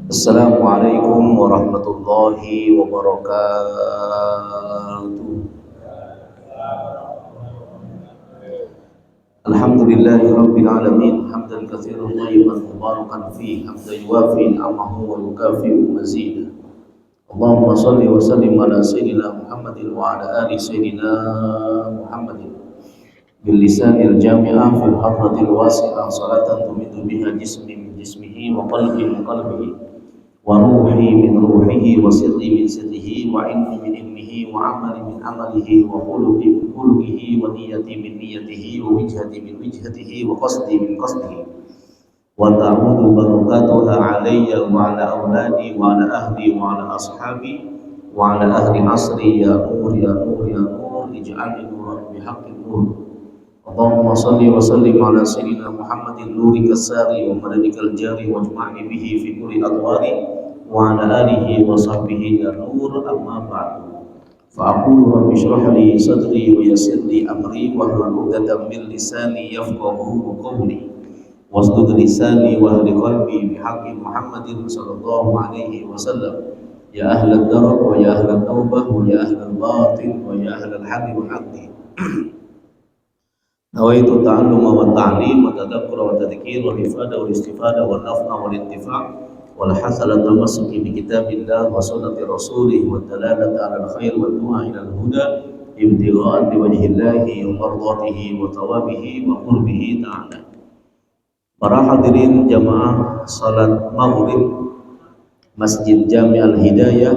Assalamualaikum warahmatullahi wabarakatuh. Alhamdulillahi rabbil alamin hamdan katsiran thayyiban mubarakan fihi hamdan yuwafi ni'amahu wa yukafi'u mazidah. Allahumma shalli wa sallim ala sayyidina Muhammadin wa ala ali sayyidina Muhammadin bil lisanil jami'ah fil hadratil wasi'ah salatan tumidu biha jismi min jismihi wa qalbi min qalbihi wa ruhi min ruhihi wa sirri min sirrihi wa ilmi min ilmihi wa amali min amalihi wa khuluqi min khuluqihi wa niyati min niyatihi wa wijhati min wijhatihi wa qasdi min qasdihi wa ta'udu barakatuha alayya wa ala awladi wa ala ahli wa ala ashabi wa ala ahli asri ya nur ya nur ya nur ij'alni nuran bihaqqi nur. Allahumma salli wa sallim ala sayyidina Muhammadin nurika sari wa madadikal jari wa jma'ni bihi fi kulli adwari wa ala alihi wa sahbihi ya nur amma ba'du. Fa aqulu rabbi shrah li sadri wa yassir li amri wa hlul 'uqdatam min lisani yafqahu qawli wasdud lisani wa hdi qalbi bihaqqi Muhammadin sallallahu alaihi wasallam. Ya ahlal darab wa ya ahlal tawbah wa ya ahlal batin wa ya ahlal haddi wal 'aqdi. Nawaitu ta'alluma wa ta'lim wa tadabbura wa tadhkir wa ifada wa istifada wa naf'a wa intifa' wal hasala tamassuki bi kitabillah wa sunnati rasulih wa dalalata 'ala al-khair wa du'a ila al-huda ibtigha'an li wajhillahi wa mardatihi wa thawabihi wa qurbihi ta'ala. Para hadirin jamaah salat maghrib Masjid Jami' Al-Hidayah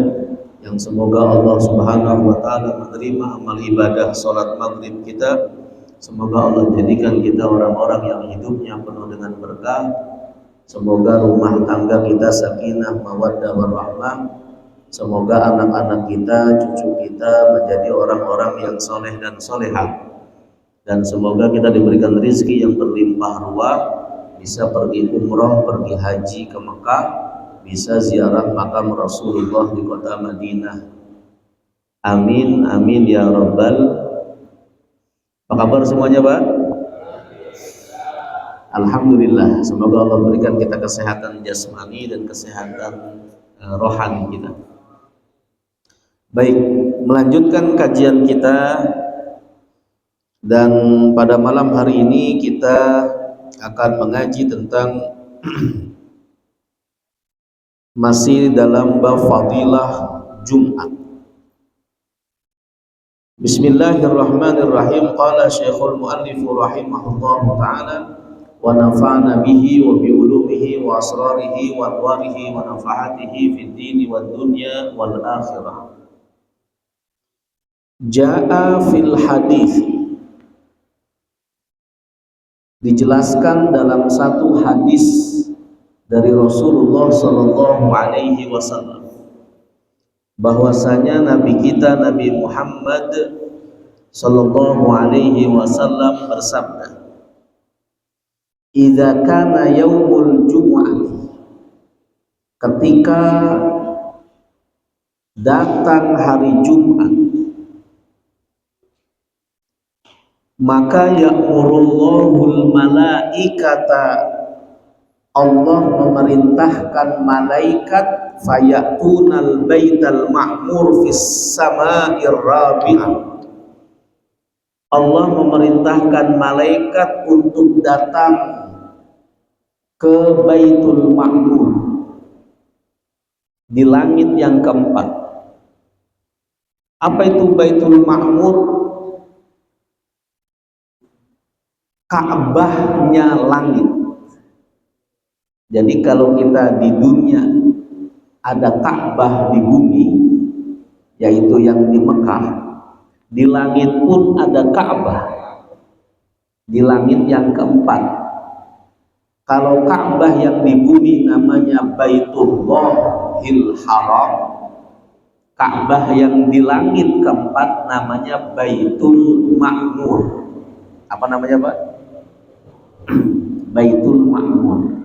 yang semoga Allah Subhanahu wa taala menerima amal ibadah salat maghrib kita. Semoga Allah jadikan kita orang-orang yang hidupnya penuh dengan berkah. Semoga rumah tangga kita sakinah, mawaddah, warahmah. Semoga anak-anak kita, cucu kita menjadi orang-orang yang soleh dan solehah. Dan semoga kita diberikan rezeki yang berlimpah ruah, bisa pergi umroh, pergi haji ke Mekah, bisa ziarah makam Rasulullah di kota Madinah. Amin, amin ya rabbal. Apa kabar semuanya, Pak? Alhamdulillah, semoga Allah berikan kita kesehatan jasmani dan kesehatan rohani kita. Baik, melanjutkan kajian kita, dan pada malam hari ini kita akan mengaji tentang masih dalam bab fadilah Jumat. Bismillahirrahmanirrahim. Qala Syekhul Mu'allif rahimahullahu ta'ala wa nafa'na bihi wa bi ulumihi wa asrarihi wa anwarihi wa nafahatihi fid dini wad dunya wal akhirah. Ja'a fil hadis, dijelaskan dalam satu hadis dari Rasulullah sallallahu alaihi wasallam bahwasanya Nabi kita Nabi Muhammad sallallahu alaihi wasallam bersabda, "Idza kana yaumul jumu'ah," ketika datang hari Jumat, maka ya'murullahul malaikata, Allah memerintahkan malaikat, fayatunal baital ma'mur fis sama'ir rabi'ah, Allah memerintahkan malaikat untuk datang ke Baitul Ma'mur di langit yang keempat. Apa itu Baitul Ma'mur? Ka'bahnya langit. Jadi kalau kita di dunia ada Ka'bah di bumi, yaitu yang di Mekah, di langit pun ada Ka'bah, di langit yang keempat. Kalau Ka'bah yang di bumi namanya Baitullahil Haram, Ka'bah yang di langit keempat namanya Baitul Ma'mur. Apa namanya, Pak? Baitul Ma'mur.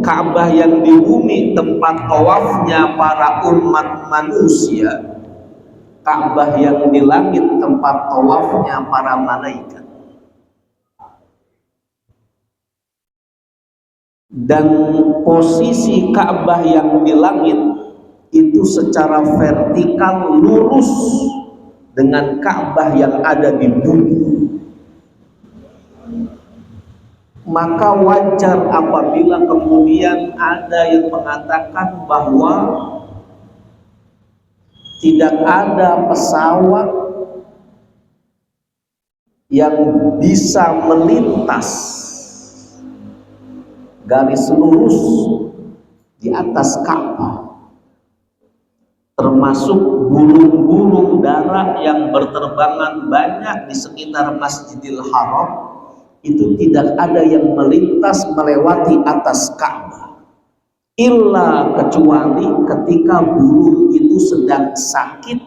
Ka'bah yang di bumi tempat tawafnya para umat manusia, Ka'bah yang di langit tempat tawafnya para malaikat. dan posisi Ka'bah yang di langit itu secara vertikal lurus dengan Ka'bah yang ada di bumi. Maka wajar apabila kemudian ada yang mengatakan bahwa tidak ada pesawat yang bisa melintas garis lurus di atas Ka'bah, termasuk burung-burung dara yang berterbangan banyak di sekitar Masjidil Haram, itu tidak ada yang melintas melewati atas Ka'bah, illa kecuali ketika burung itu sedang sakit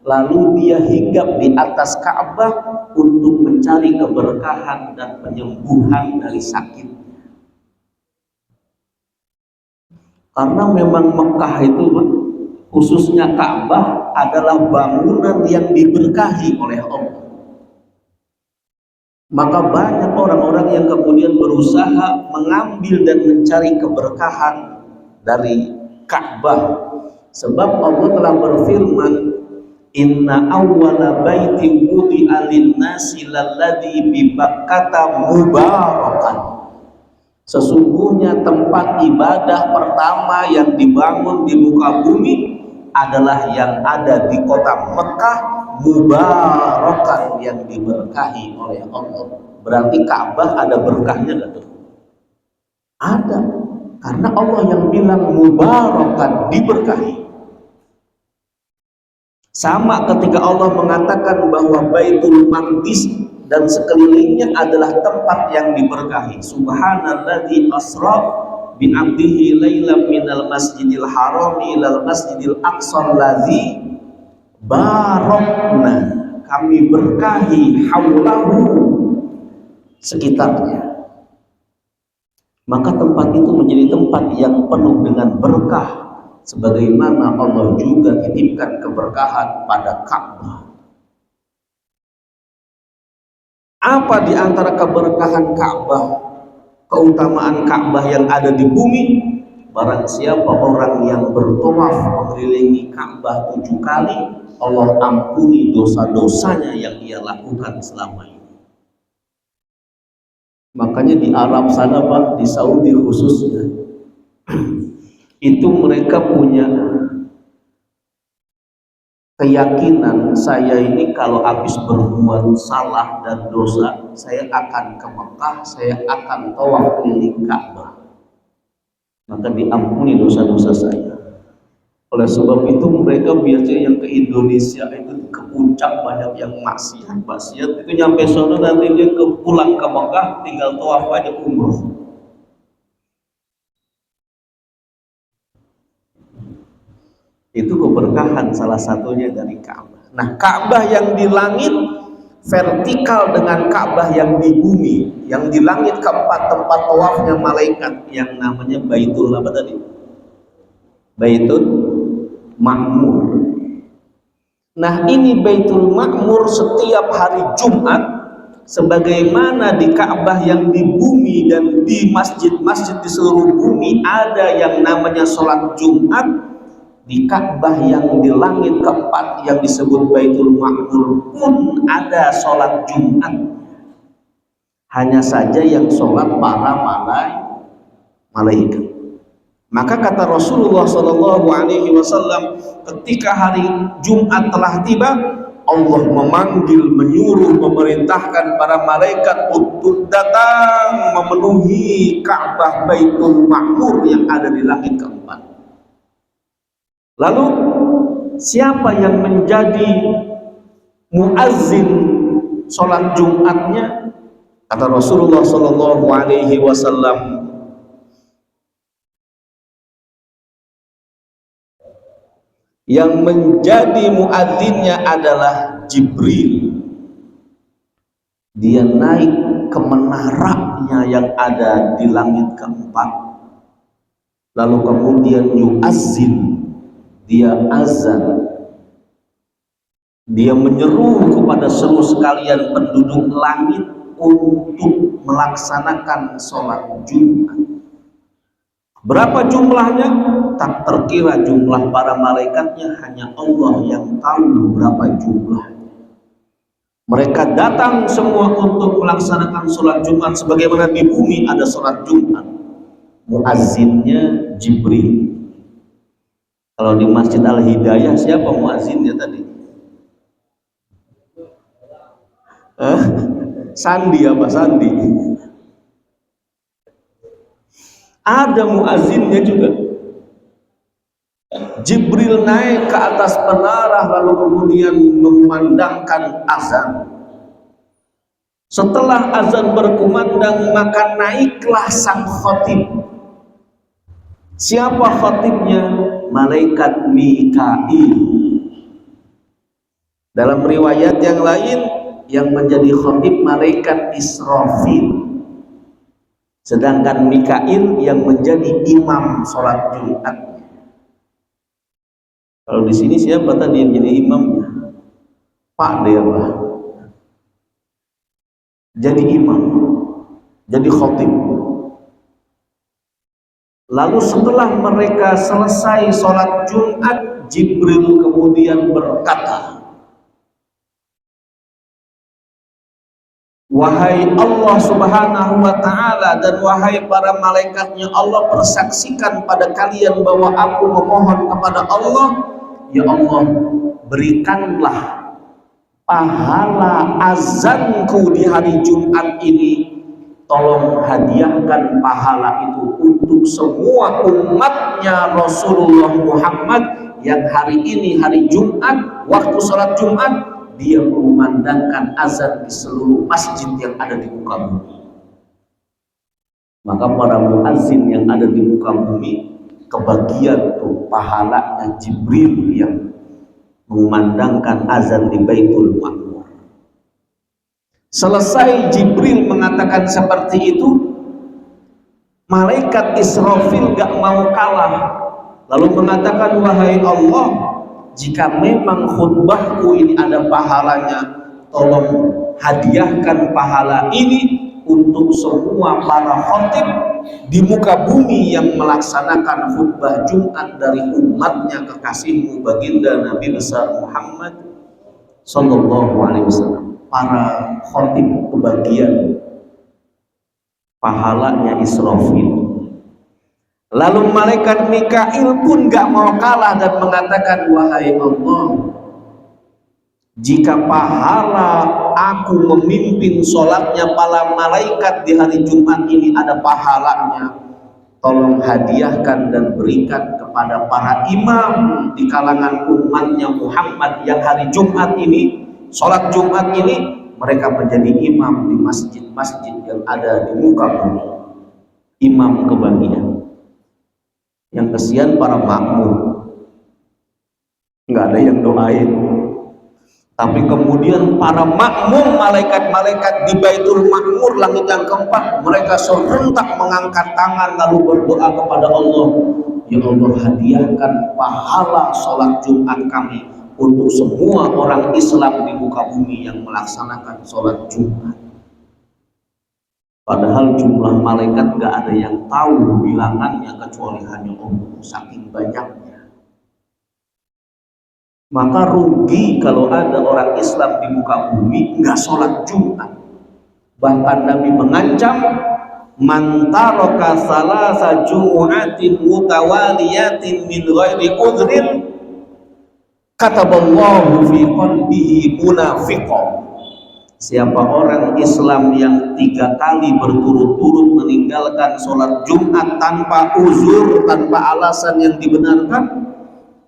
lalu dia hinggap di atas Ka'bah untuk mencari keberkahan dan penyembuhan dari sakit. Karena memang Mekah itu, khususnya Ka'bah, adalah bangunan yang diberkahi oleh Allah. Maka banyak orang-orang yang kemudian berusaha mengambil dan mencari keberkahan dari Ka'bah. Sebab Allah telah berfirman, inna awwala baiti wudi'a lin-nasi lalladzi bi Bakkata mubarakan. Sesungguhnya tempat ibadah pertama yang dibangun di muka bumi adalah yang ada di kota Mekah, mubarakan, yang diberkahi oleh Allah. Berarti Ka'bah ada berkahnya enggak tuh? Ada. Karena Allah yang bilang mubarakan, diberkahi. Sama ketika Allah mengatakan bahwa Baitul Maqdis dan sekelilingnya adalah tempat yang diberkahi. Subhanalladzi asra bi 'abdihi lailan minal masjidil haram ilal masjidil aqsal ladzi barakna. Kami berkahi haulahu, sekitarnya. Maka tempat itu menjadi tempat yang penuh dengan berkah, sebagaimana Allah juga titipkan keberkahan pada Ka'bah. Apa di antara keberkahan Ka'bah, keutamaan Ka'bah yang ada di bumi? Barang siapa orang yang bertawaf mengelilingi Ka'bah 7 kali, Allah ampuni dosa-dosanya yang ia lakukan selama ini. Makanya di Arab sana, Pak, di Saudi khususnya, itu mereka punya keyakinan, saya ini kalau habis berbuat salah dan dosa, saya akan ke Mekah, saya akan tawaf keliling Ka'bah, maka diampuni dosa-dosa saya. Oleh sebab itu mereka biasanya yang ke Indonesia itu ke puncak banyak yang maksiat itu nyampe sana nanti dia pulang ke Mekah tinggal tawaf aja umroh. Itu keberkahan salah satunya dari Ka'bah. Nah, Ka'bah yang di langit vertikal dengan Ka'bah yang di bumi. Yang di langit keempat tempat tawafnya malaikat yang namanya Baitul apa tadi? Baitul Ma'mur. Nah, ini Baitul Ma'mur setiap hari Jumat, sebagaimana di Ka'bah yang di bumi dan di masjid-masjid di seluruh bumi ada yang namanya sholat Jumat. Di Ka'bah yang di langit keempat yang disebut Baitul Ma'mur pun ada sholat Jumat. Hanya saja yang sholat para malaikat. Maka kata Rasulullah SAW, ketika hari Jumat telah tiba, Allah memanggil, menyuruh, memerintahkan para malaikat untuk datang memenuhi Ka'bah Baitul Ma'mur yang ada di langit keempat. Lalu siapa yang menjadi muazzin sholat Jumatnya? Kata Rasulullah SAW, yang menjadi muadzinnya adalah Jibril. Dia naik ke menaranya yang ada di langit keempat, lalu kemudian yu'azzin, dia azan, dia menyeru kepada seluruh sekalian penduduk langit untuk melaksanakan sholat Jumat. Berapa jumlahnya? Tak terkira jumlah para malaikatnya, hanya Allah yang tahu berapa jumlahnya. Mereka datang semua untuk melaksanakan sholat Jumat, sebagaimana di bumi ada sholat Jumat. Muazzinnya Jibril. Kalau di Masjid Al-Hidayah siapa muazzinnya tadi? Sandi apa Sandi? Ada muazzinnya juga. Jibril naik ke atas menara lalu kemudian memandangkan azan. Setelah azan berkumandang, maka naiklah sang khatib. Siapa khatibnya? Malaikat Mikail. Dalam riwayat yang lain, yang menjadi khatib malaikat Israfil. Sedangkan Mikail yang menjadi imam sholat Jumat. Kalau di sini siapa tadi yang jadi imamnya? Pak dia Pak. Jadi imam, jadi khatib. Lalu setelah mereka selesai sholat Jumat, Jibril kemudian berkata, wahai Allah subhanahu wa ta'ala dan wahai para malaikatnya, Allah persaksikan pada kalian bahwa aku memohon kepada Allah, ya Allah, berikanlah pahala azanku di hari Jumat ini. Tolong hadiahkan pahala itu untuk semua umatnya Rasulullah Muhammad yang hari ini hari Jumat, waktu sholat Jumat, dia mengumandangkan azan di seluruh masjid yang ada di muka bumi. Maka para muazzin yang ada di muka bumi kebagian tuh pahalanya Jibril yang mengumandangkan azan di Baitul Ma'mur. Selesai Jibril mengatakan seperti itu, malaikat Israfil gak mau kalah, lalu mengatakan, wahai Allah, jika memang khutbahku ini ada pahalanya, tolong hadiahkan pahala ini untuk semua para khatib di muka bumi yang melaksanakan khutbah Jumat dari umatnya kekasihmu baginda Nabi besar Muhammad sallallahu alaihi wasallam. Para khatib kebagian pahalanya Israfil. Lalu malaikat Mikail pun gak mau kalah dan mengatakan, wahai Allah, jika pahala aku memimpin sholatnya para malaikat di hari Jumat ini ada pahalanya, tolong hadiahkan dan berikan kepada para imam di kalangan umatnya Muhammad yang hari Jumat ini, sholat Jumat ini, mereka menjadi imam di masjid-masjid yang ada di muka bumi. Imam kebagian. Yang kesian para makmum, nggak ada yang doain. Tapi kemudian para makmum, malaikat-malaikat di Baitul Ma'mur langit yang keempat, mereka serentak mengangkat tangan lalu berdoa kepada Allah, ya Allah, hadiahkan pahala sholat Jumat kami untuk semua orang Islam di muka bumi yang melaksanakan sholat Jumat. Padahal jumlah malaikat gak ada yang tahu bilangannya kecuali hanya Allah, saking banyaknya. Maka rugi kalau ada orang Islam di muka bumi nggak sholat Jumat. Bahkan Nabi mengancam, man taraka salasa jumu'atin mutawaliyatin min ghairi udhrin kataballahu fi qalbihi munafiqan. Siapa orang Islam yang 3 kali berturut-turut meninggalkan sholat Jumat tanpa uzur, tanpa alasan yang dibenarkan,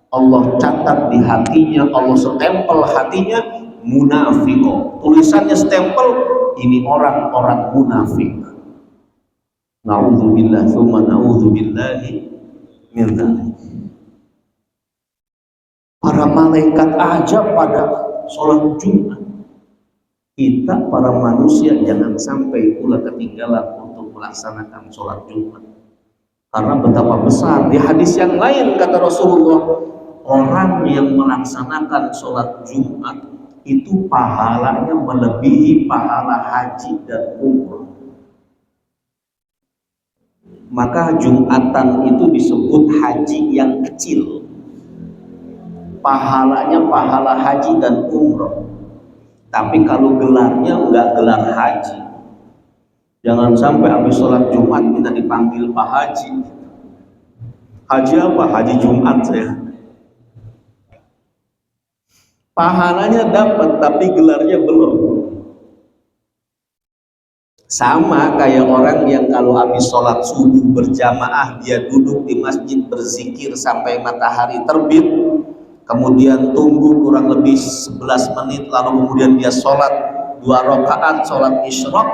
Allah catat di hatinya, Allah stempel hatinya munafiqo. Tulisannya stempel, ini orang-orang munafik. Na'udzubillah, tsumma na'udzubillahi min dzalik. Para malaikat aja pada sholat Jumat. Kita para manusia jangan sampai pula ketinggalan untuk melaksanakan sholat Jumat. Karena betapa besar. Di hadis yang lain kata Rasulullah, orang yang melaksanakan sholat Jumat itu pahalanya melebihi pahala haji dan umrah. maka Jumatan itu disebut haji yang kecil. Pahalanya pahala haji dan umroh. Tapi kalau gelarnya enggak gelar haji, jangan sampai habis sholat Jumat kita dipanggil Pak Haji. Haji apa? Haji Jumat saya. Pahalanya dapat tapi gelarnya belum. Sama kayak orang yang kalau habis sholat subuh berjamaah, dia duduk di masjid berzikir sampai matahari terbit, kemudian tunggu kurang lebih 11 menit, lalu kemudian dia sholat 2 rakaat sholat isyraq,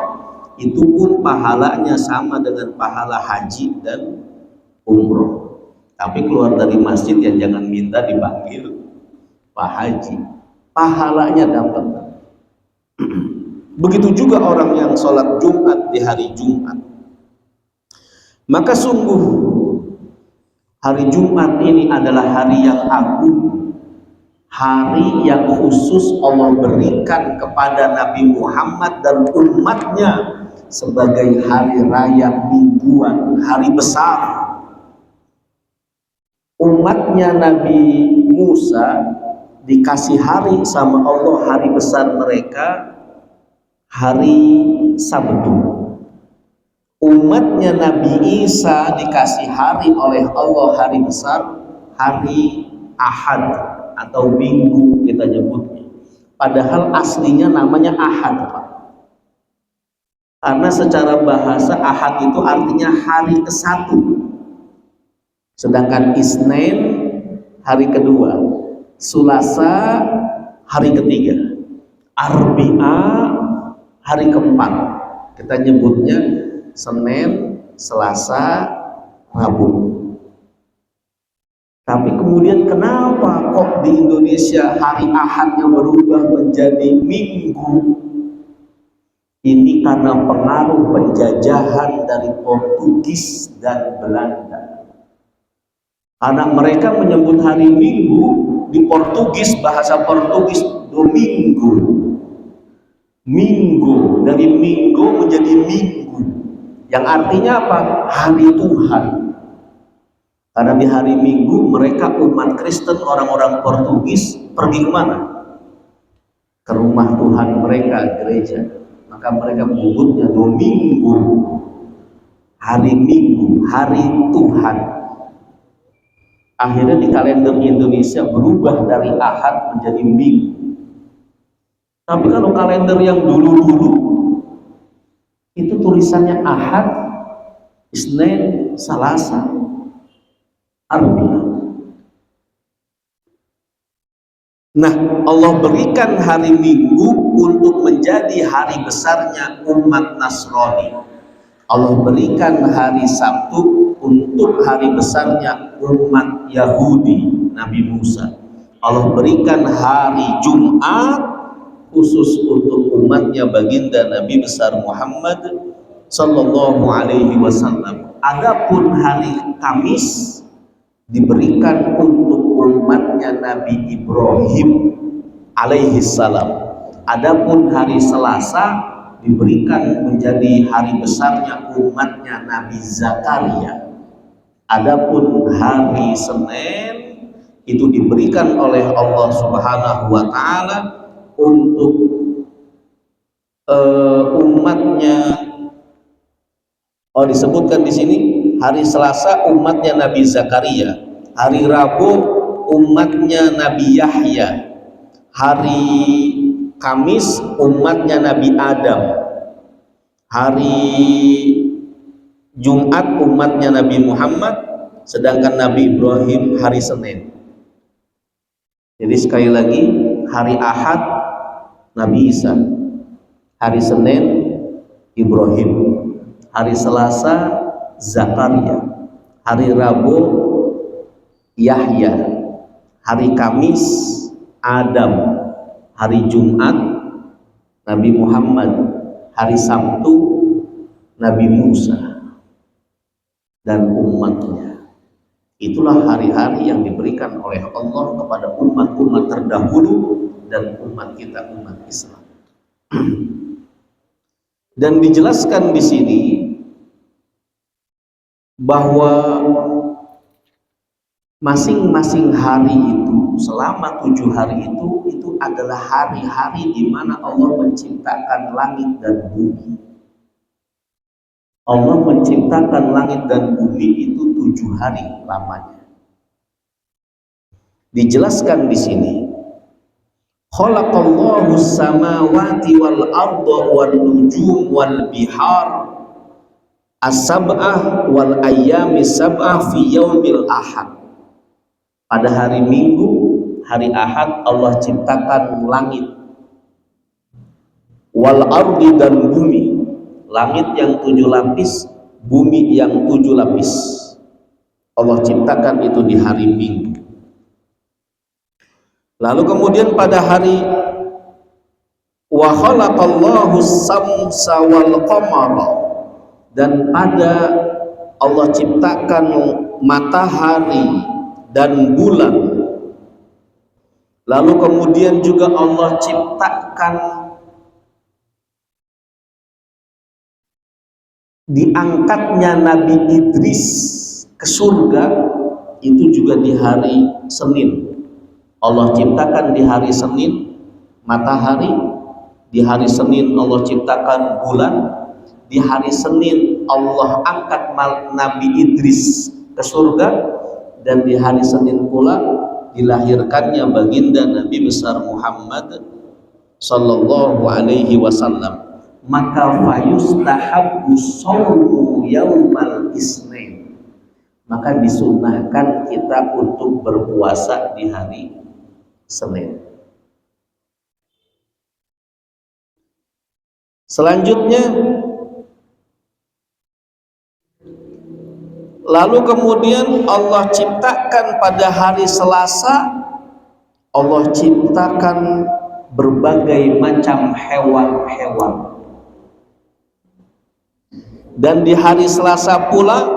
itu pun pahalanya sama dengan pahala haji dan umroh. Tapi keluar dari masjid ya jangan minta dipanggil Pak Haji, pahalanya dapat. Begitu juga orang yang sholat Jumat di hari Jumat. Maka sungguh hari Jumat ini adalah hari yang agung, hari yang khusus Allah berikan kepada Nabi Muhammad dan umatnya sebagai hari raya mingguan, hari besar. Umatnya Nabi Musa dikasih hari sama Allah, hari besar mereka hari Sabtu. Umatnya Nabi Isa dikasih hari oleh Allah, hari besar hari Ahad atau Minggu kita nyebutnya. Padahal aslinya namanya Ahad, Pak. Karena secara bahasa Ahad itu artinya hari ke-1. Sedangkan Isnin hari kedua, Sulasa hari ketiga, Arbi'a hari keempat. Kita nyebutnya Senin, Selasa, Rabu. Tapi kemudian kenapa kok di Indonesia hari Ahadnya berubah menjadi Minggu? Ini karena pengaruh penjajahan dari Portugis dan Belanda. Anak mereka menyebut hari Minggu, di Portugis, bahasa Portugis, Domingo. Minggu, dari Minggu menjadi Minggu, yang artinya apa? Hari Tuhan. Karena di hari Minggu mereka umat Kristen, orang-orang Portugis pergi kemana? Ke rumah Tuhan mereka, gereja. Maka mereka menyebutnya Domingo, hari Minggu, hari Tuhan. Akhirnya di kalender Indonesia berubah dari Ahad menjadi Minggu. Tapi kalau kalender yang dulu-dulu itu tulisannya Ahad, Isnin, Selasa, Arbi'a. Nah, Allah berikan hari Minggu untuk menjadi hari besarnya umat Nasrani. Allah berikan hari Sabtu untuk hari besarnya umat Yahudi, Nabi Musa. Allah berikan hari Jumat khusus untuk umatnya baginda Nabi besar Muhammad sallallahu alaihi wasallam. Adapun hari Kamis diberikan untuk umatnya Nabi Ibrahim alaihi salam. Adapun hari Selasa diberikan menjadi hari besarnya umatnya Nabi Zakaria. Adapun hari Senin itu diberikan oleh Allah Subhanahu wa taala untuk umatnya. Oh, disebutkan di sini hari Selasa umatnya Nabi Zakaria, hari Rabu umatnya Nabi Yahya, hari Kamis umatnya Nabi Adam, hari Jumat umatnya Nabi Muhammad, sedangkan Nabi Ibrahim hari Senin. Jadi sekali lagi, hari Ahad Nabi Isa, hari Senin Ibrahim, hari Selasa Zakaria, hari Rabu Yahya, hari Kamis Adam, hari Jumat Nabi Muhammad, hari Sabtu Nabi Musa dan umatnya. Itulah hari-hari yang diberikan oleh Allah kepada umat-umat terdahulu dan umat kita, umat Islam. Dan dijelaskan di sini bahwa masing-masing hari itu selama 7 hari itu adalah hari-hari di mana Allah menciptakan langit dan bumi. Allah menciptakan langit dan bumi itu 7 hari lamanya. Dijelaskan di sini, khalaqallahu samawati wal arda wan nujum wal bihar as-sab'ah wal ayyami sab'ah fi yaumil ahad. Pada hari Minggu, hari Ahad, Allah ciptakan langit wal ardi dan bumi. Langit yang 7 lapis, bumi yang 7 lapis. Allah ciptakan itu di hari Minggu. Lalu kemudian pada hari wa khalaqallahu samsa wal qamara, dan pada Allah ciptakan matahari dan bulan. Lalu kemudian juga Allah ciptakan diangkatnya Nabi Idris ke surga, itu juga di hari Senin. Allah ciptakan di hari Senin matahari, di hari Senin Allah ciptakan bulan, di hari Senin Allah angkat Nabi Idris ke surga, dan di hari Senin pula dilahirkannya baginda Nabi besar Muhammad sallallahu alaihi wasallam. Maka fayustahabbu shaumu yaumal isnin, maka disunnahkan kita untuk berpuasa di hari Senin. Selanjutnya, lalu kemudian Allah ciptakan pada hari Selasa, Allah ciptakan berbagai macam hewan-hewan. Dan di hari Selasa pula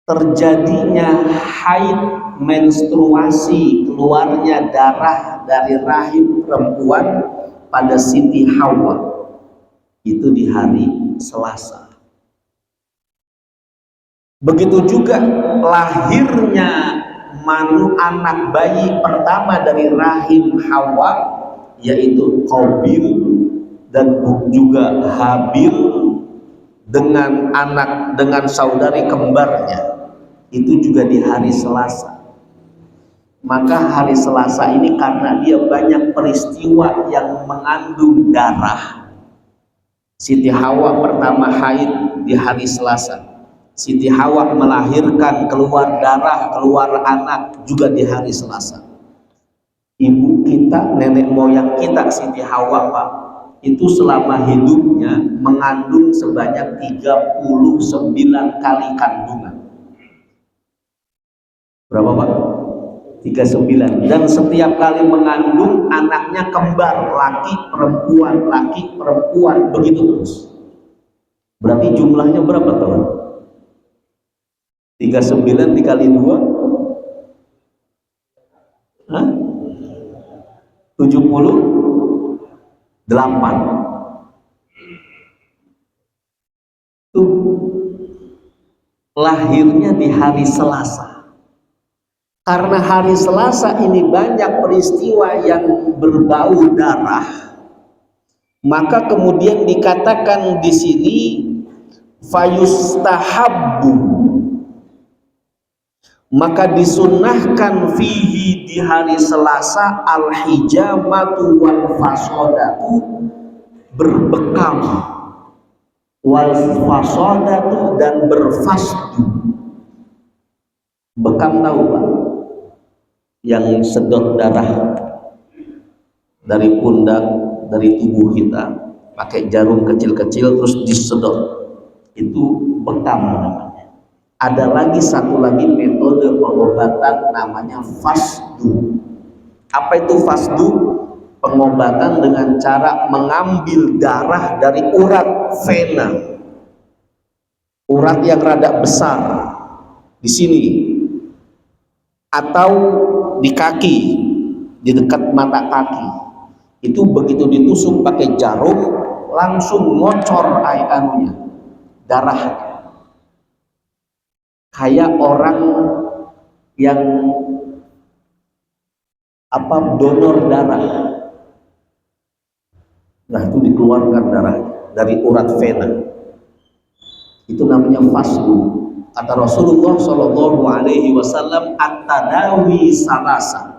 terjadinya haid, menstruasi, keluarnya darah dari rahim perempuan pada Siti Hawa. Itu di hari Selasa. Begitu juga lahirnya anak bayi pertama dari rahim Hawa, yaitu Qabil, dan juga Habil dengan saudari kembarnya, itu juga di hari Selasa. Maka hari Selasa ini karena dia banyak peristiwa yang mengandung darah. Siti Hawa pertama haid di hari Selasa. Siti Hawa melahirkan, keluar darah, keluar anak juga di hari Selasa. Ibu kita, nenek moyang kita, Siti Hawa, Pak, itu selama hidupnya mengandung sebanyak 39 kali kandungan. Berapa, Pak? 39. Dan setiap kali mengandung anaknya kembar, laki perempuan, begitu terus. Berarti jumlahnya berapa, teman? 39 dikali 2, 78. Itu lahirnya di hari Selasa. Karena hari Selasa ini banyak peristiwa yang berbau darah, maka kemudian dikatakan di sini fayustahabbu, maka disunnahkan fihi di hari Selasa al-hijamatu wal fasodatu, berbekam, wal fasodatu, dan berfasdu. Bekam tahu, Pak? Yang sedot darah dari pundak, dari tubuh kita, pakai jarum kecil-kecil terus disedot, itu bekam namanya. Ada lagi satu lagi metode pengobatan namanya fasdu. Apa itu fasdu? Pengobatan dengan cara mengambil darah dari urat vena, urat yang rada besar di sini, atau di kaki, di dekat mata kaki. Itu begitu ditusuk pakai jarum langsung ngocor darah. kayak orang yang donor darah. Nah, itu dikeluarkan darah dari urat vena. Itu namanya fasdu. Kata Rasulullah Shallallahu Alaihi Wasallam, at-tadawi salasa.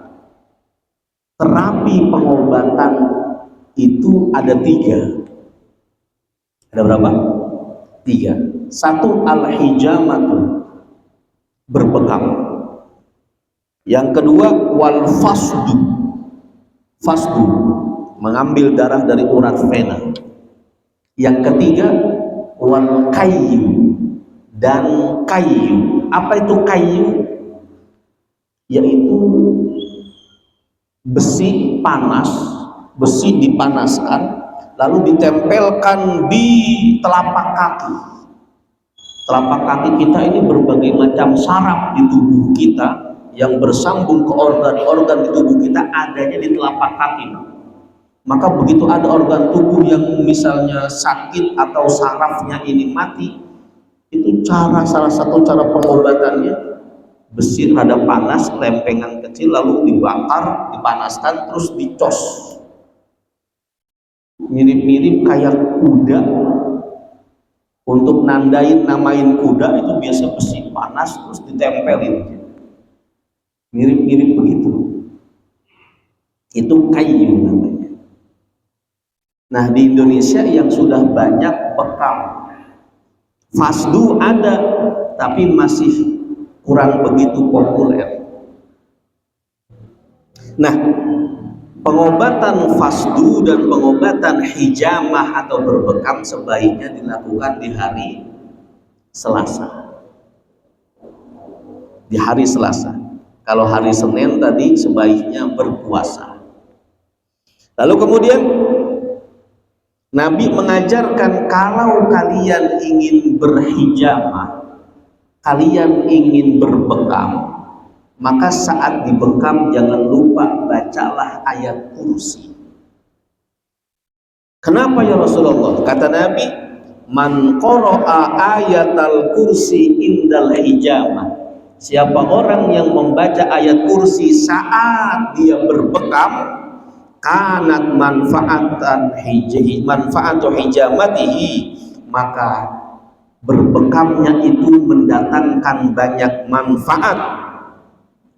Terapi pengobatan itu ada 3. Ada berapa? 3. Satu, al-hijamatu, berbekam. Yang kedua, wal fasdu. Fasdu, mengambil darah dari urat vena. Yang ketiga, wal kayu, dan kayu. Apa itu kayu? Yaitu besi panas, besi dipanaskan lalu ditempelkan di telapak kaki. Telapak kaki kita ini berbagai macam saraf di tubuh kita yang bersambung ke organ-organ di tubuh kita adanya di telapak kaki. Maka begitu ada organ tubuh yang misalnya sakit atau sarafnya ini mati, itu salah satu cara pengobatannya, besi rada panas, lempengan kecil lalu dibakar, dipanaskan, terus dicos. Mirip-mirip kayak kuda. Untuk namain kuda itu biasa besi panas terus ditempelin. Mirip-mirip begitu. Itu kayu namanya. Nah, di Indonesia yang sudah banyak bekam fasdu ada, tapi masih kurang begitu populer. Nah, pengobatan fasdu dan pengobatan hijamah atau berbekam sebaiknya dilakukan di hari Selasa. Di hari Selasa. Kalau hari Senin tadi sebaiknya berpuasa. Lalu kemudian Nabi mengajarkan kalau kalian ingin berhijamah, kalian ingin berbekam, maka saat dibekam jangan lupa bacalah ayat kursi. Kenapa ya Rasulullah? Kata Nabi, man qara'a ayatal kursi indal hijamah. Siapa orang yang membaca ayat kursi saat dia berbekam, kanat manfaatu hijamatihi, maka berbekamnya itu mendatangkan banyak manfaat.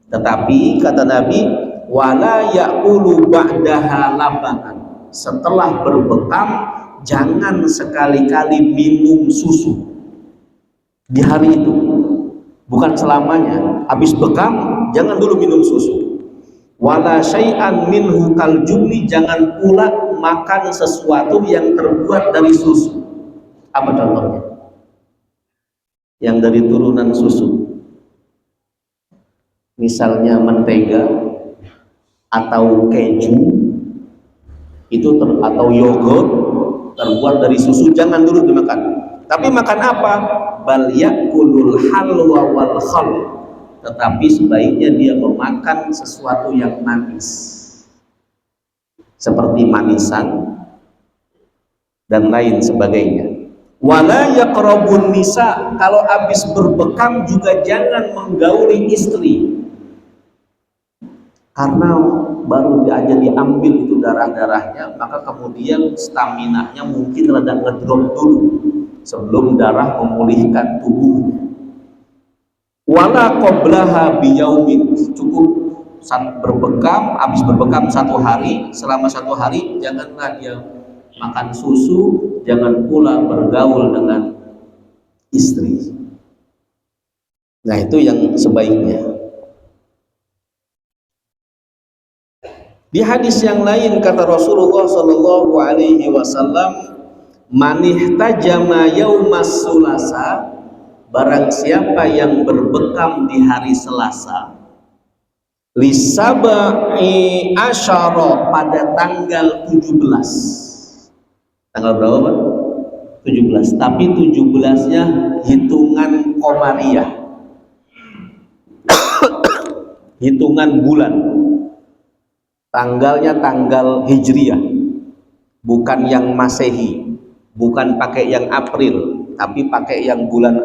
Tetapi kata Nabi, wala ya'kulu ba'daha labanan. Setelah berbekam jangan sekali-kali minum susu di hari itu. Bukan selamanya. Habis bekam jangan dulu minum susu. Wala syai'an minhu kal jubni, jangan pula makan sesuatu yang terbuat dari susu. Apa contohnya? Yang dari turunan susu. Misalnya mentega atau keju itu atau yogurt terbuat dari susu, jangan dulu dimakan. Tapi makan apa? Bal yakulul halwa wal khal. Tetapi sebaiknya dia memakan sesuatu yang manis, seperti manisan dan lain sebagainya. Wala yaqrabun nisa, kalau habis berbekam juga jangan menggauli istri, karena baru aja diambil itu darah-darahnya, maka kemudian staminanya mungkin rada ngedrop dulu sebelum darah memulihkan tubuhnya. Wala qablaha biyaumin, cukup berbekam, habis berbekam 1 hari, selama 1 hari janganlah dia makan susu, jangan pula bergaul dengan istri. Nah, itu yang sebaiknya. Di hadis yang lain kata Rasulullah Shallallahu Alaihi Wasallam, manihtajama yaumas sulasa, barang siapa yang berbekam di hari Selasa, lisabai asyara, pada tanggal 17. Tanggal berapa Pak? 17. Tapi 17-nya hitungan komariah. Hitungan bulan. Tanggalnya tanggal Hijriah. Bukan yang Masehi. Bukan pakai yang April. tapi pakai yang bulan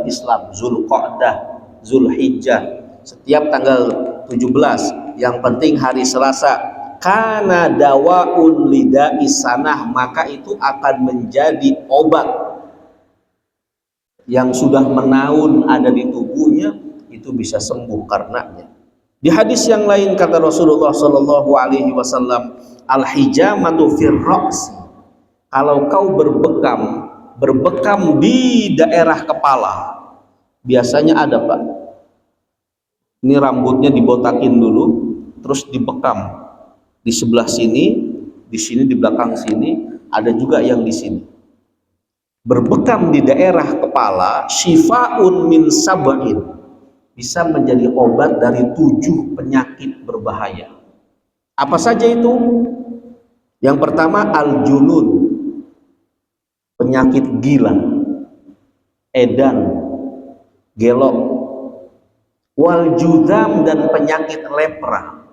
Islam, Zulqa'dah, Zulhijjah, setiap tanggal 17, yang penting hari Selasa. Kana dawaun lidai sanah, maka itu akan menjadi obat yang sudah menaun ada di tubuhnya, itu bisa sembuh karenanya. Di hadis yang lain kata Rasulullah Shallallahu Alaihi Wasallam, al-hijamatu fir ra'si, kalau kau berbekam di daerah kepala, biasanya ada Pak, ini rambutnya dibotakin dulu, terus dibekam di sebelah sini, di sini, di belakang sini, ada juga yang di sini. Berbekam di daerah kepala, syifaun min sab'in, bisa menjadi obat dari 7 penyakit berbahaya. Apa saja itu? Yang pertama al-junun, penyakit gila, edan, gelok, wal judam, dan penyakit lepra,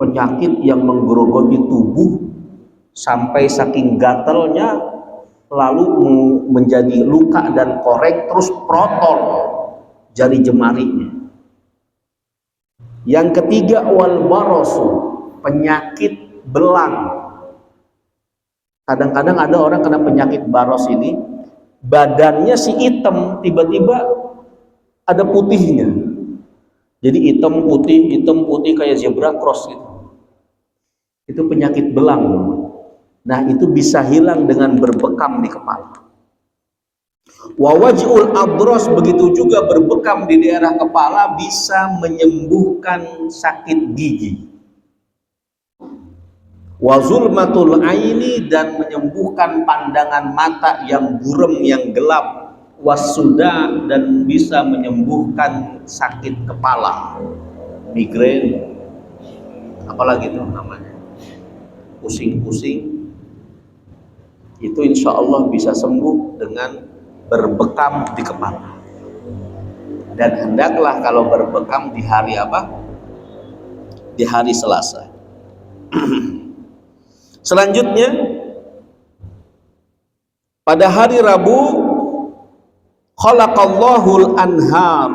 penyakit yang menggerogoti tubuh sampai saking gatalnya lalu menjadi luka dan korek, terus protol jari jemarinya. Yang ketiga wal barosu, penyakit belang. Kadang-kadang ada orang kena penyakit baros ini, badannya si hitam, tiba-tiba ada putihnya, jadi hitam putih kayak zebra cross gitu. Itu penyakit belang. Nah, itu bisa hilang dengan berbekam di kepala. Wawajul adros, begitu juga berbekam di daerah kepala bisa menyembuhkan sakit gigi. Wazulmatul aini, dan menyembuhkan pandangan mata yang buram, yang gelap. Wasuda, dan bisa menyembuhkan sakit kepala, migrain, apalagi itu namanya, pusing-pusing. Itu insya Allah bisa sembuh dengan berbekam di kepala. Dan hendaklah kalau berbekam di hari apa? Di hari Selasa. Selanjutnya, pada hari Rabu, khalaqallahul anhar,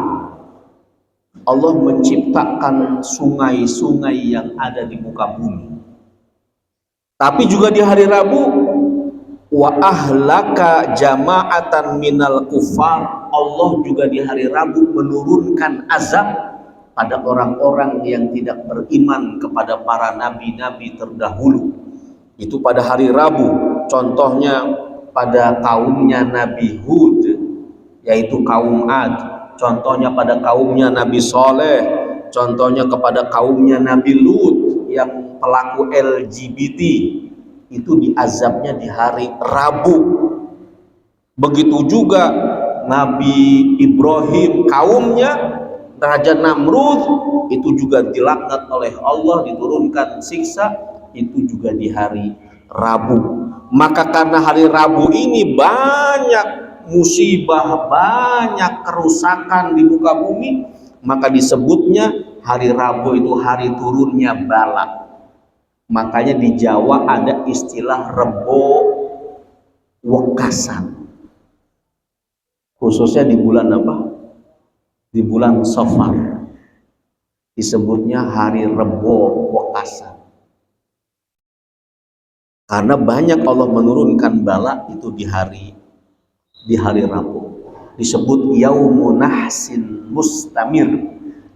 Allah menciptakan sungai-sungai yang ada di muka bumi. Tapi juga di hari Rabu, wa ahlaka jama'atan minal kufar, Allah juga di hari Rabu menurunkan azab pada orang-orang yang tidak beriman kepada para nabi-nabi terdahulu. Itu pada hari Rabu. Contohnya pada kaumnya Nabi Hud, yaitu kaum Ad. Contohnya pada kaumnya Nabi Soleh. Contohnya kepada kaumnya Nabi Lut yang pelaku LGBT. Itu diazabnya di hari Rabu. Begitu juga Nabi Ibrahim, kaumnya Raja Namrud, itu juga dilaknat oleh Allah, diturunkan siksa, itu juga di hari Rabu. Maka karena hari Rabu ini banyak musibah, banyak kerusakan di muka bumi, maka disebutnya hari Rabu itu hari turunnya bala. Makanya di Jawa ada istilah Rebo Wekasan, khususnya di bulan apa? Di bulan Safar disebutnya hari Rebo Wekasan, karena banyak Allah menurunkan bala itu di hari Rabu. Disebut Yaumunahsin Mustamir,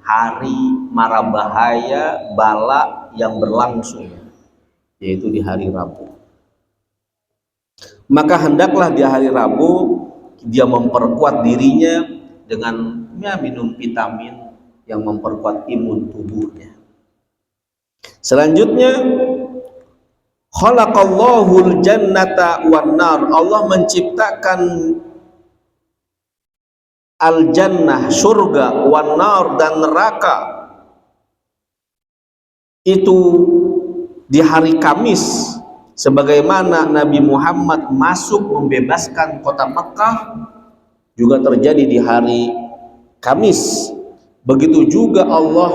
hari mara bahaya, bala yang berlangsung, yaitu di hari Rabu. Maka hendaklah di hari Rabu dia memperkuat dirinya dengan minum vitamin yang memperkuat imun tubuhnya. Selanjutnya, khalaqallahul jannata wan nar, Allah menciptakan al-jannah, surga, wan nar, dan neraka itu di hari Kamis, sebagaimana Nabi Muhammad masuk membebaskan kota Mekah juga terjadi di hari Kamis. Begitu juga Allah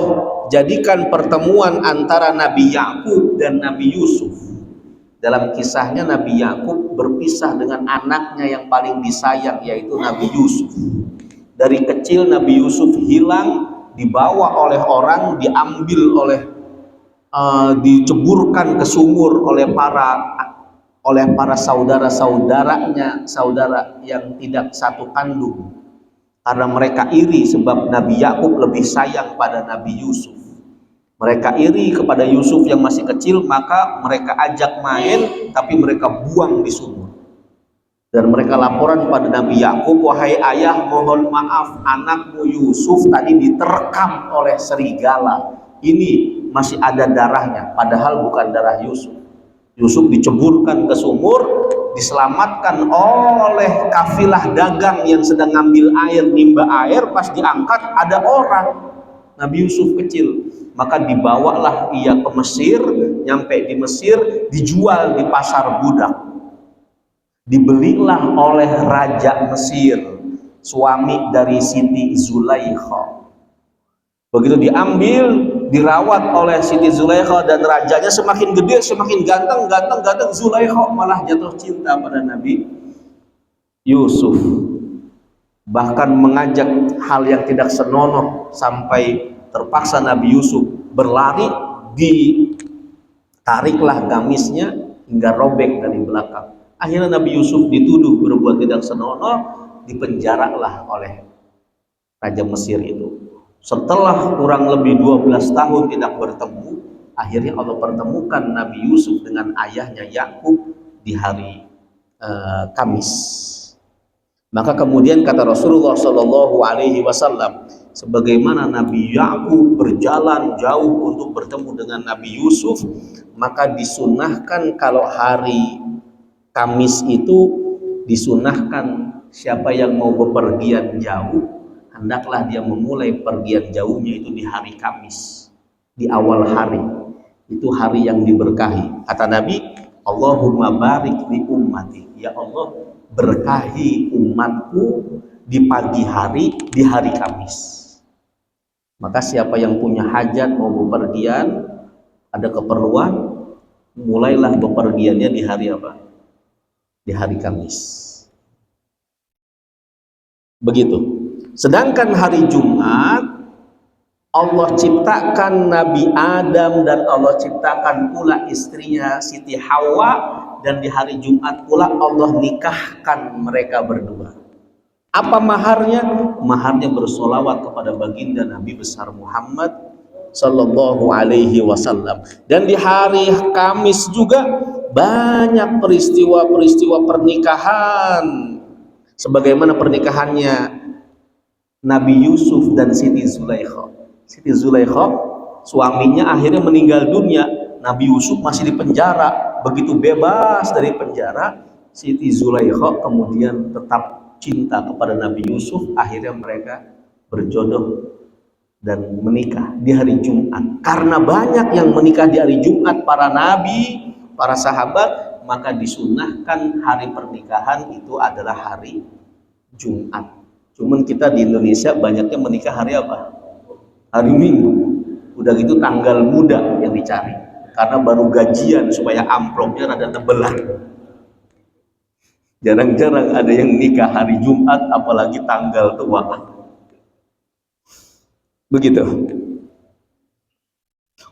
jadikan pertemuan antara Nabi Yakub dan Nabi Yusuf Dalam kisahnya Nabi Yakub berpisah dengan anaknya yang paling disayang, yaitu Nabi Yusuf. Dari kecil Nabi Yusuf hilang, dibawa oleh orang, diambil oleh diceburkan ke sumur oleh para saudara-saudaranya, saudara yang tidak satu kandung, karena mereka iri sebab Nabi Yakub lebih sayang pada Nabi Yusuf. Mereka iri kepada Yusuf yang masih kecil, maka mereka ajak main, tapi mereka buang di sumur. Dan mereka laporan pada Nabi Yakub, wahai ayah, mohon maaf, anakmu Yusuf tadi diterkam oleh serigala. Ini masih ada darahnya, padahal bukan darah Yusuf. Yusuf diceburkan ke sumur, diselamatkan oleh kafilah dagang yang sedang ngambil air, nimba air. Pas diangkat ada orang, Nabi Yusuf kecil, maka dibawalah ia ke Mesir. Nyampe di Mesir, dijual di pasar budak, dibelilah oleh Raja Mesir, suami dari Siti Zulaikha. Begitu diambil, dirawat oleh Siti Zulaikha, dan rajanya semakin gede, semakin ganteng. Zulaikha malah jatuh cinta pada Nabi Yusuf, bahkan mengajak hal yang tidak senonoh, sampai terpaksa Nabi Yusuf berlari, ditariklah gamisnya hingga robek dari belakang. Akhirnya Nabi Yusuf dituduh berbuat tidak senonoh, dipenjaralah oleh Raja Mesir itu. Setelah kurang lebih 12 tahun tidak bertemu, akhirnya Allah pertemukan Nabi Yusuf dengan ayahnya Yakub di hari Kamis. Maka kemudian kata Rasulullah Shallallahu Alaihi Wasallam, sebagaimana Nabi Yakub berjalan jauh untuk bertemu dengan Nabi Yusuf, maka disunahkan kalau hari Kamis itu disunahkan siapa yang mau bepergian jauh, hendaklah dia memulai pergian jauhnya itu di hari Kamis, di awal hari. Itu hari yang diberkahi. Kata Nabi, Allahumma barik li ummati, ya Allah berkahi umatku di pagi hari, di hari Kamis. Maka siapa yang punya hajat mau bepergian, ada keperluan, mulailah bepergiannya di hari apa? Di hari Kamis. Begitu. Sedangkan hari Jumat, Allah ciptakan Nabi Adam dan Allah ciptakan pula istrinya Siti Hawa, dan di hari Jumat pula Allah nikahkan mereka berdua. Apa maharnya? Maharnya bersolawat kepada baginda Nabi besar Muhammad Sallallahu Alaihi Wasallam. Dan di hari Kamis juga banyak peristiwa-peristiwa pernikahan, sebagaimana pernikahannya Nabi Yusuf dan Siti Zulaikha. Siti Zulaikha, suaminya akhirnya meninggal dunia, Nabi Yusuf masih di penjara. Begitu bebas dari penjara, Siti Zulaikha kemudian tetap cinta kepada Nabi Yusuf. Akhirnya mereka berjodoh dan menikah di hari Jumat. Karena banyak yang menikah di hari Jumat, para nabi, para sahabat, maka disunahkan hari pernikahan itu adalah hari Jumat. Cuman kita di Indonesia banyaknya menikah hari apa? Hari Minggu. Udah gitu tanggal muda yang dicari, karena baru gajian supaya amplopnya rada tebelan. Jarang-jarang ada yang nikah hari Jumat, apalagi tanggal tua. Begitu.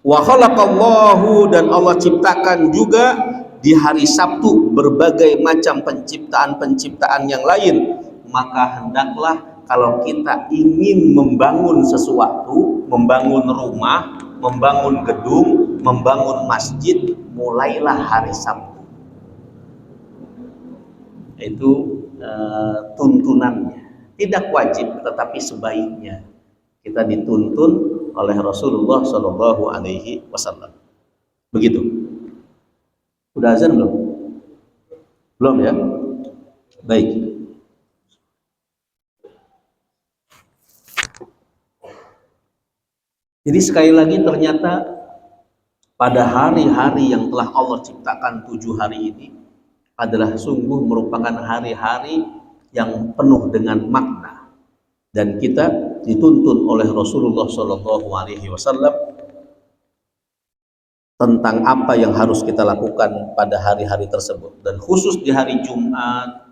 Wa khalaqallahu, dan Allah ciptakan juga di hari Sabtu berbagai macam penciptaan-penciptaan yang lain. Maka hendaklah kalau kita ingin membangun sesuatu, membangun rumah, membangun gedung, membangun masjid, mulailah hari Sabtu. Itu tuntunannya. Tidak wajib, tetapi sebaiknya kita dituntun oleh Rasulullah Shallallahu Alaihi Wasallam. Begitu. Udah azan belum? Belum ya? Baik. Jadi sekali lagi, ternyata pada hari-hari yang telah Allah ciptakan 7 hari ini adalah sungguh merupakan hari-hari yang penuh dengan makna, dan kita dituntun oleh Rasulullah Shallallahu Alaihi Wasallam tentang apa yang harus kita lakukan pada hari-hari tersebut. Dan khusus di hari Jumat,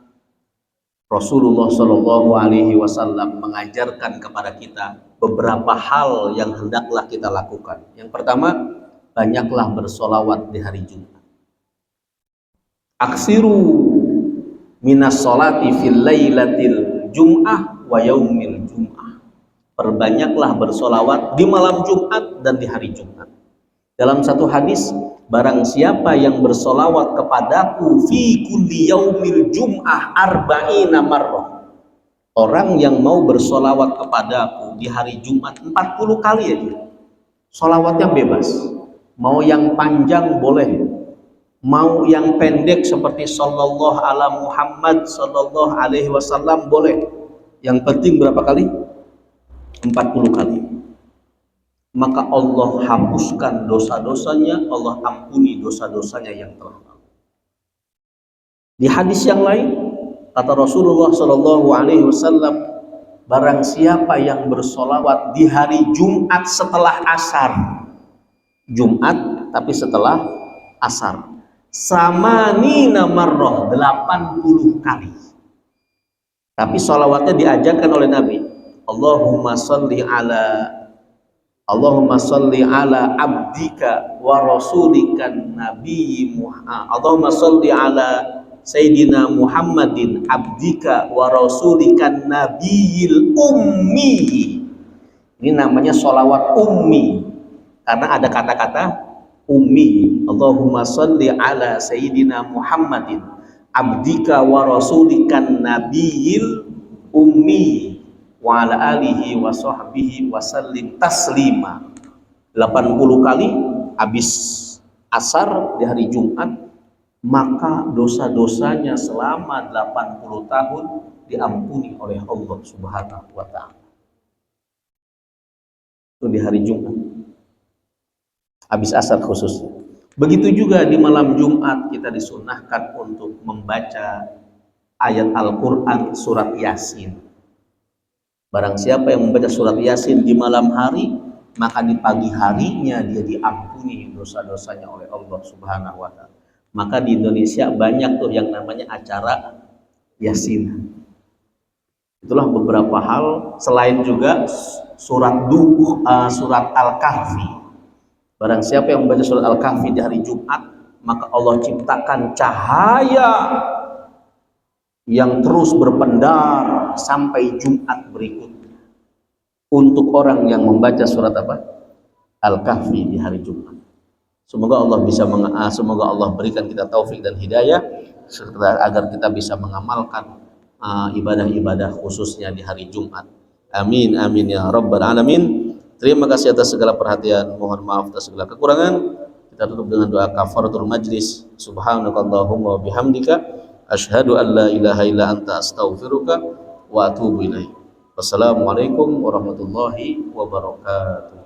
Rasulullah Shallallahu Alaihi Wasallam mengajarkan kepada kita beberapa hal yang hendaklah kita lakukan. Yang pertama, banyaklah bersolawat di hari Jumat. Aksiru minas solati fil lailatil jum'ah wa yaumil jum'ah. Perbanyaklah bersolawat di malam Jumat dan di hari Jumat. Dalam satu hadis, barang siapa yang bersolawat kepadaku fi kulli yaumil jum'ah arba'ina marrah, orang yang mau bersolawat kepadaku di hari Jumat 40 kali aja. Solawatnya bebas, mau yang panjang boleh, mau yang pendek seperti sallallahu ala Muhammad sallallahu alaihi wasallam boleh. Yang penting berapa kali? 40 kali. Maka Allah hapuskan dosa-dosanya, Allah ampuni dosa-dosanya yang telah lalu. Di hadis yang lain kata Rasulullah sallallahu alaihi wasallam, barang siapa yang bersolawat di hari Jumat setelah asar, Jumat tapi setelah asar, samanina marrah, 80 kali. Tapi sholawatnya diajarkan oleh Nabi, Allahumma salli ala abdika wa rasulika nabi Muhammad. Allahumma salli ala Sayyidina Muhammadin abdika wa rasulika nabiyil ummi. Ini namanya sholawat ummi karena ada kata-kata ummi. Allahumma salli ala Sayyidina Muhammadin abdika wa rasulika nabiyil ummi wa ala alihi wa sahbihi wa sallim taslima. 80 kali habis asar di hari Jumat, maka dosa-dosanya selama 80 tahun diampuni oleh Allah Subhanahu wa ta'ala. Itu di hari Jumat habis asar khususnya. Begitu juga di malam Jumat kita disunnahkan untuk membaca ayat Al-Quran surat Yasin. Barang siapa yang membaca surat Yasin di malam hari, maka di pagi harinya dia diampuni dosa-dosanya oleh Allah Subhanahu wa ta'ala. Maka di Indonesia banyak tuh yang namanya acara Yasin. Itulah beberapa hal, selain juga surat Al-Kahfi. Barang siapa yang membaca surat Al-Kahfi di hari Jumat, maka Allah ciptakan cahaya yang terus berpendar sampai Jumat berikutnya untuk orang yang membaca surat apa? Al-Kahfi di hari Jumat. Semoga Allah berikan kita taufik dan hidayah agar kita bisa mengamalkan ibadah-ibadah khususnya di hari Jumat. Amin amin ya rabbal alamin. Terima kasih atas segala perhatian. Mohon maaf atas segala kekurangan. Kita tutup dengan doa kafaratul majlis. Subhanakallahumma wa bihamdika asyhadu an la ilaha illa anta astaghfiruka wa atubu ilaik. Wassalamualaikum warahmatullahi wabarakatuh.